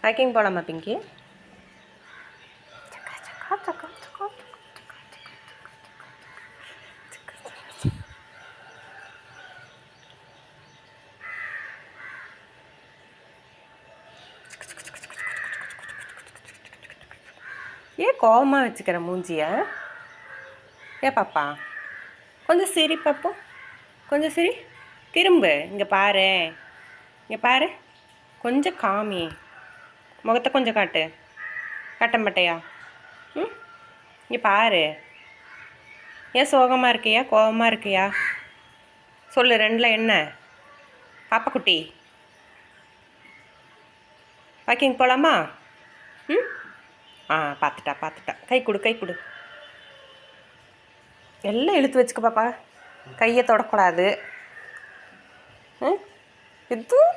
Walking போகலாமா பிங்கி? ஏன் கோவமாக வச்சுக்கிற மூஞ்சிய? ஏன் பாப்பா கொஞ்சம் சிரி பாப்போம், கொஞ்சம் சிரி. திரும்ப இங்கே பாரு, இங்கே பாரு, கொஞ்சம் காமி முகத்தை, கொஞ்சம் காட்டு. காட்ட மாட்டையா? ம், இங்கே பாரு. ஏன் சோகமாக இருக்கியா, கோவமாக இருக்கியா? சொல்லு, ரெண்டில் என்ன? பாப்பா குட்டி, வாக்கிங் போகலாமா? ம், பார்த்துட்டா. கை கொடு, கை கொடு. எல்லாம் இழுத்து வச்சுக்க பாப்பா, கையை தொடக்கூடாது. எதுவும்